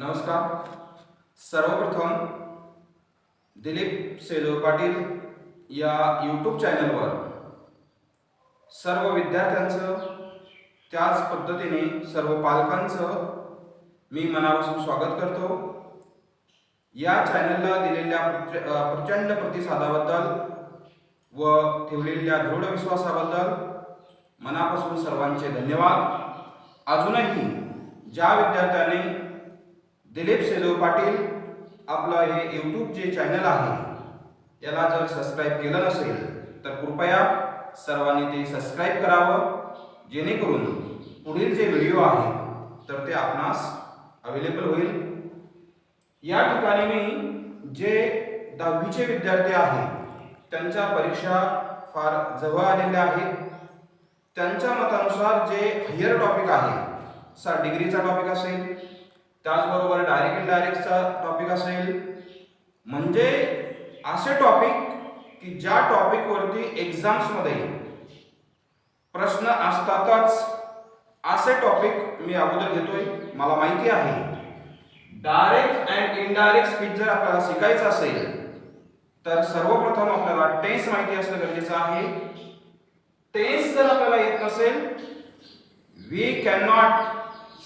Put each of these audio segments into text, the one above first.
नमस्कार. सर्वप्रथम दिलीप सेजो पाटील या यूट्यूब चॅनलवर सर्व विद्यार्थ्यांचं त्याच पद्धतीने सर्व पालकांचं मी मनापासून स्वागत करतो. या चॅनलला दिलेल्या प्रचंड प्रतिसादाबद्दल व ठेवलेल्या दृढ विश्वासाबद्दल मनापासून सर्वांचे धन्यवाद. अजूनही ज्या विद्यार्थ्यांनी दिलीप सेजो पाटील आपलं हे यूट्यूब जे चॅनल आहे याला जर सबस्क्राईब केलं नसेल तर कृपया सर्वांनी ते सबस्क्राईब करावं, जेणेकरून पुढील जे व्हिडिओ आहे तर ते आपणास अवेलेबल होईल. या ठिकाणी मी जे 10वीचे विद्यार्थी आहेत त्यांच्या परीक्षा फार जवळ आलेल्या आहेत. त्यांच्या मतानुसार जे हायर टॉपिक आहे, डिग्रीचा टॉपिक असेल, त्याचबरोबर डायरेक्ट इनडायरेक्टचा टॉपिक असेल, म्हणजे असे टॉपिक की ज्या टॉपिकवरती एक्झाम्समध्ये प्रश्न असतातच, असे टॉपिक मी अगोदर घेतोय. मला माहिती आहे डायरेक्ट अँड इनडायरेक्ट स्पीच जर आपल्याला शिकायचं असेल तर सर्वप्रथम आपल्याला टेन्स माहिती असणं गरजेचं आहे. टेन्स जर आपल्याला येत नसेल, we can not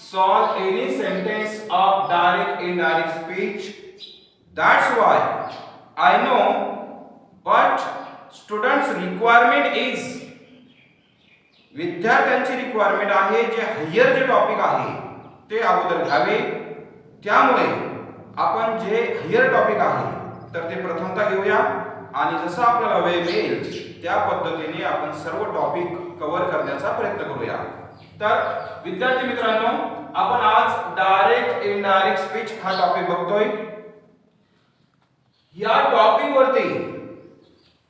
solve any sentence of direct indirect speech. That's why I know, but students requirement is, विद्यार्थ्यांची रिक्वायरमेंट आहे जे हायर जे टॉपिक आहे ते अगोदर घ्यावे. त्यामुळे आपण जे हायर टॉपिक आहे तर ते प्रथमतः घेऊया आणि जसं आपल्याला वेळ मिळेल त्या पद्धतीने आपण सर्व टॉपिक कव्हर करण्याचा प्रयत्न करूया. तर विद्यार्थी मित्रांनो, आपण आज डायरेक्ट इनडायरेक्ट स्पीच हा टॉपिक बघतोय. या टॉपिक वरती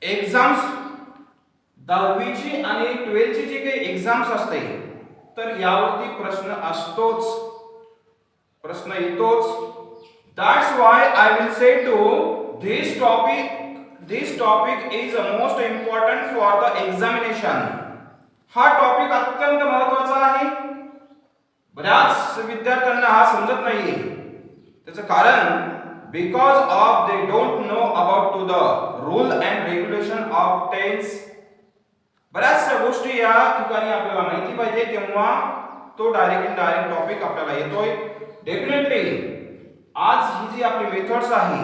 एक्झाम्स 10वीची आणि 12ची जी काही एक्झाम्स असते तर यावरती प्रश्न असतोच, प्रश्न येतोच. That's why I will say to this topic is most important for the examination. हा टॉपिक अत्यंत महत्त्वाचा आहे. बऱ्याच विद्यार्थ्यांना हा समजत नाहीये. त्याचं कारण because of they don't know about to the rule and regulation of tense. बऱ्याचशा गोष्टी या ठिकाणी आपल्याला माहिती पाहिजे, तेव्हा तो डायरेक्ट इनडायरेक्ट टॉपिक आपल्याला येतोय. डेफिनेटली आज ही जी आपली मेथड्स आहे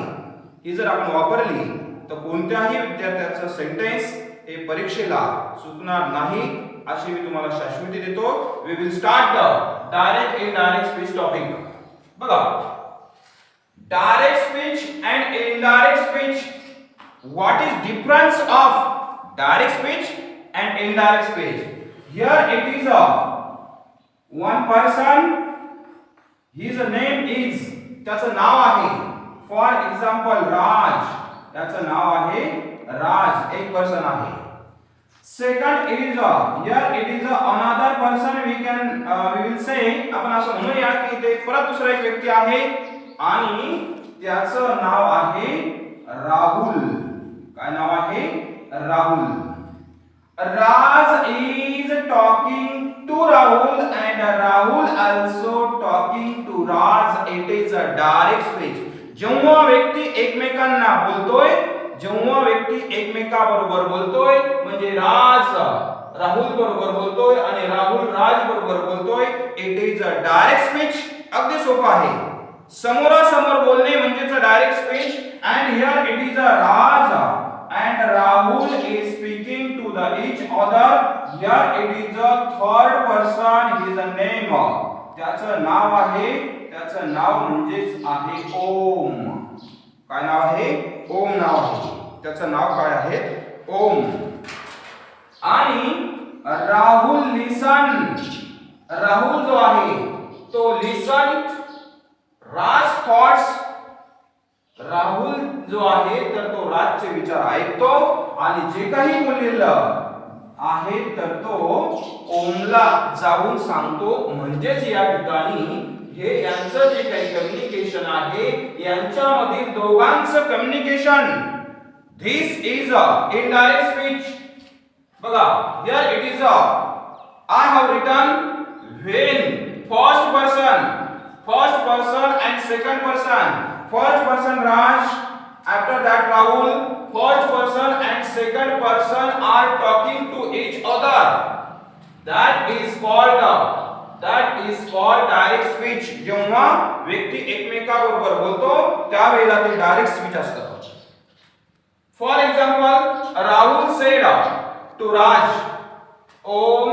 ही जर आपण वापरली तर कोणत्याही विद्यार्थ्याचं सेंटेन्स हे परीक्षेला चुकणार नाही अशी मी तुम्हाला शाश्वती देतो. We will start the direct indirect speech topic. बघा, direct speech and indirect speech. What is difference of direct speech and indirect speech? Here it is a one person, his name is, त्याचं नाव आहे. For example राज, त्याचं नाव आहे राज, एक person आहे. Second it is a, here it is a another person, we will say, आपण असं म्हणूया की ते परत दुसरा एक व्यक्ती आहे आणि त्याचं नाव आहे राहुल. काय नाव आहे? Rahul. Raj is talking to Rahul and Rahul also talking to Raj. It is a direct speech. जेव्हा व्यक्ती एकमेकांना बोलतोय, जेव्हा व्यक्ती एकमेकाबरोबर बोलतोय म्हणजे राज राहुल बरोबर बोलतोय आणि राहुल राज बरोबर बोलतोय, it is a direct speech. अगदी सोपं आहे. समोरासमोर बोलणे म्हणजेच direct speech. And here it is a Raj and Rahul is speaking to the each other. Here it is a third person, his name, त्याचं नाव आहे, त्याचं नाव म्हणजेच आहे ओम. काय नाव आहे? ओम नाव आहे. त्याचं नाव काय आहे? ओम. आणि राहुल लिसन, राहुल जो आहे तो लिसन. राज थॉट्स, राहुल जो आहे तर तो राजचे विचार ऐकतो आणि जे काही बोललेलं आहे तर तो ओमला जाऊन सांगतो. म्हणजेच या ठिकाणी हे यांचं जे काही कम्युनिकेशन आहे यांच्यामधील दोघांचं communication, this is a indirect speech. बघा, here it is a, I have written when first person and second person. First person Raj, after that Rahul. First person and second person are talking to each other. That is called direct speech. जेव्हा व्यक्ती एकमेकाबरोबर बोलतो त्यावेळेला ते direct speech असतं. For example, Rahul said to Raj, Om,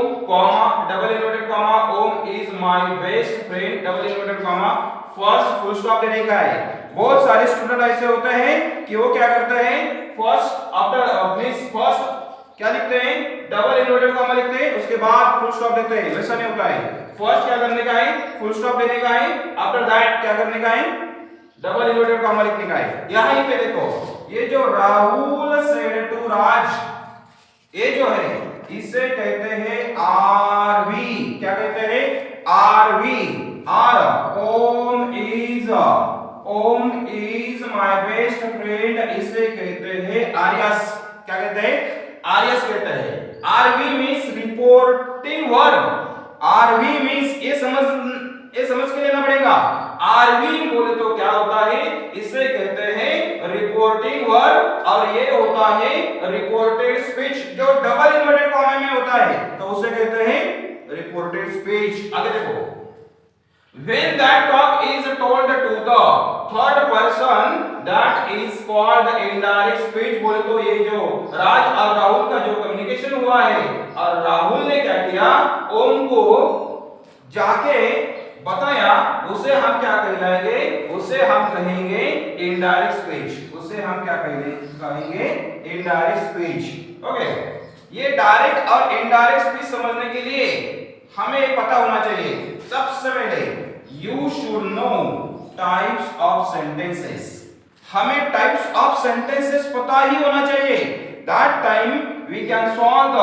double inverted comma, Om is my best friend, double inverted comma, first full stop देने का है. बहुत सारे स्टूडेंट ऐसे होते हैं कि वो क्या करते हैं, फर्स्ट क्या लिखते हैं, डबल इन्वर्टेड कॉमा लिखते हैं, उसके बाद फुल स्टॉप देते हैं. वैसा नहीं होता है. फर्स्ट क्या करने का है, फुल स्टॉप देने का है, आफ्टर दैट क्या करने का है, डबल इन्वर्टेड कॉमा लिखने का है. यहां पे देखो, ये जो राहुल सेड टू राज, ये जो है इसे कहते हैं आरवी. क्या कहते हैं, आरवी. आर Om is my best friend, इसे कहते हैं आर्यस. क्या कहते हैं, आर्यस कहते हैं. RV means reporting verb. RV means ये समझ के लेना पड़ेगा. आरवी बोले तो क्या होता है, इसे कहते हैं रिपोर्टिंग वर्ब, और ये होता है रिपोर्टेड स्पीच जो डबल इन्वर्टेड कॉमा में होता है, तो उसे कहते हैं रिपोर्टेड स्पीच. आगे देखो, when that talk is told to the third person, that is called indirect speech. बोले तो ये जो राज और राहुल का जो कम्युनिकेशन हुआ है, और राहुल ने क्या किया, ओम को जाके बताया, उसे हम क्या कहलाएंगे, उसे हम कहेंगे इनडायरेक्ट स्पीच. उसे हम क्या कहेंगे, इनडायरेक्ट स्पीच. ओके, ये डायरेक्ट और इनडायरेक्ट स्पीच समझने के लिए हमें पता होना चाहिए, सबसे पहले you should know types of sentences. हमें टाइप्स ऑफ सेंटेंसेस पता ही होना चाहिए. That time we can solve the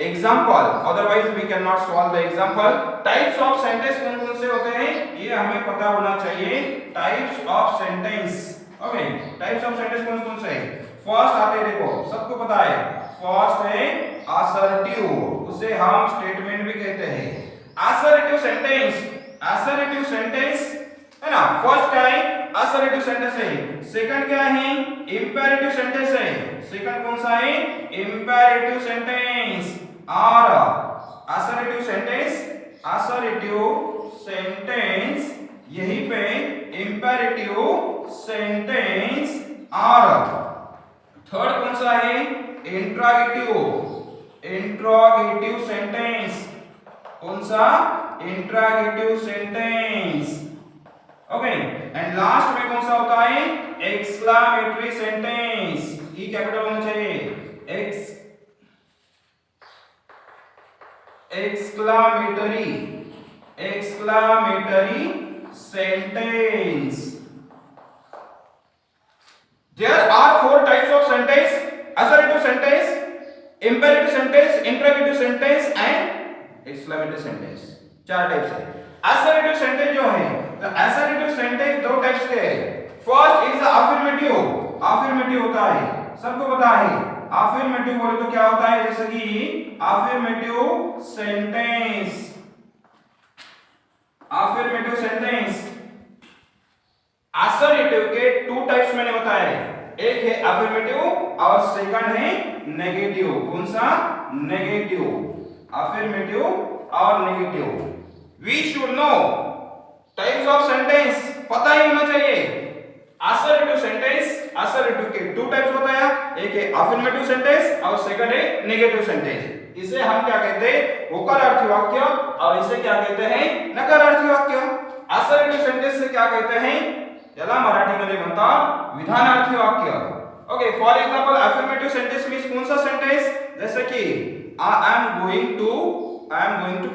example, otherwise we can not solve the example. Types of sentence कौन कौन से होते हैं, ये हमें पता होना चाहिए. Types of sentence. Okay, types of sentence कौन कौन से हैं. फर्स्ट आते हैं, देखो सबको पता है, फर्स्ट है असर्टिव, उसे हम स्टेटमेंट भी कहते हैं. असर्टिव सेंटेंस है ना. फर्स्ट क्या है, असर्टिव सेंटेंस है. सेकंड क्या है, इंपेरेटिव सेंटेंस है. सेकंड कौन सा है, इंपेरेटिव सेंटेंस. और असर्टिव सेंटेंस यहीं पे इंपेरेटिव सेंटेंस. और थर्ड कौन सा है, इंट्रोगेटिव सेंटेंस. कौन सा, interrogative sentence. Okay, and last में कौन सा होता है, एक्सक्लेमेटरी सेंटेंस. ई कैपिटल होना चाहिए, exclamatory sentence. There are four types of sentence: assertive sentence, imperative sentence, interrogative sentence and exclamatory sentence. चार टाइप्स है. assertive sentence जो है, तो assertive sentence दो टाइप्स के है. First is affirmative. अफर्मेटिव होता है, सबको पता है. अफर्मेटिव बोले तो क्या होता है, जैसे कि affirmative sentence. Affirmative sentence assertive के टू टाइप्स मैंने बताया है. एक है अफर्मेटिव और सेकंड है नेगेटिव. कौन सा, नेगेटिव. अफर्मेटिव और negative. We should know types of sentence, पता ही होना चाहिए. असर्टिव सेंटेंस, असर्टिव के टू टाइप्स होता है, एक है अफर्मेटिव सेंटेंस और सेकंड है नेगेटिव सेंटेंस. इसे हम क्या कहते हैं, होकारार्थी वाक्य, और इसे क्या कहते हैं, नकारार्थी वाक्य. असर्टिव सेंटेंस से क्या कहते हैं, याला मराठीमध्ये म्हणतात विधानार्थी वाक्य. Okay, for example affirmative sentence means कौन सा सेंटेंस, जैसे कि I am going to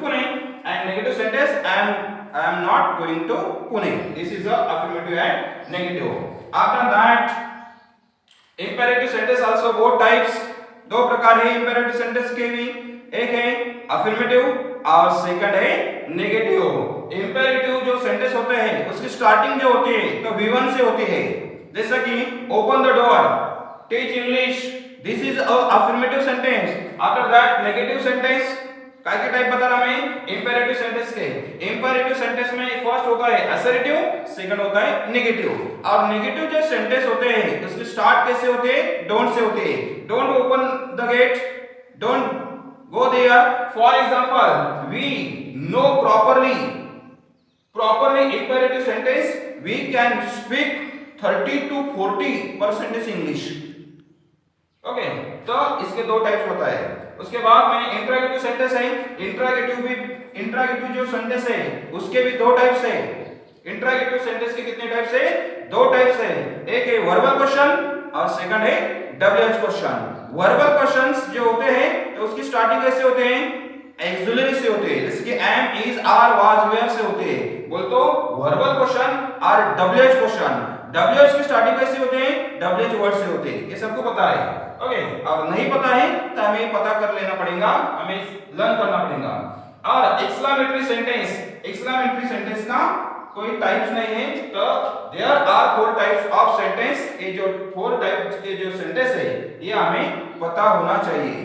Pune. And negative sentence I am not going to Pune. This is a affirmative and negative. After that, imperative sentence also both types. दो प्रकार है imperative sentence के भी. एक है affirmative और second है negative. Imperative जो sentence होते हैं उसकी starting जो होती है तो V1 से होती है. जैसा कि open the door, teach English. This is a affirmative sentence. After that, negative sentence काय के टाइप बताना हमें इंपेरेटिव सेंटेंस के। इंपेरेटिव सेंटेंस में फर्स्ट होता है असर्टिव, सेकंड होता है नेगेटिव। और नेगेटिव जो सेंटेंस होते हैं उसके स्टार्ट कैसे होते हैं, डोंट से होते हैं। Don't open the gate, don't go there. For example we know properly imperative sentence we can speak 30 to 40% English। Okay, तो इसके दो टाइप्स होता है। उसके बाद में इंट्रोगेटिव सेंटेंस है। इंट्रोगेटिव जो सेंटेंस है उसके भी दो टाइप्स है। इंट्रोगेटिव सेंटेंस के कितने टाइप्स है, दो टाइप्स है। एक है वर्बल क्वेश्चन और सेकंड है डब्ल्यूएच क्वेश्चन। वर्बल क्वेश्चंस जो होते हैं तो उसकी स्टार्टिंग कैसे होते हैं, एक्सिलरी से होते हैं, जैसे कि am, is, are, was, were से होते हैं। बोल तो वर्बल क्वेश्चन और डब्ल्यूएच क्वेश्चन। डब्ल्यूएच की स्टार्टिंग कैसे होते हैं, डब्ल्यूएच वर्ड से होते हैं। ये सबको पता है। ओके, और नहीं पता है तो हमें पता कर लेना पड़ेगा, हमें लर्न करना पड़ेगा। और एक्सक्लेमेटरी सेंटेंस का कोई टाइप्स नहीं है, तो there are 4 types of sentence. ये जो 4 टाइप्स के जो सेंटेंस है ये हमें पता होना चाहिए।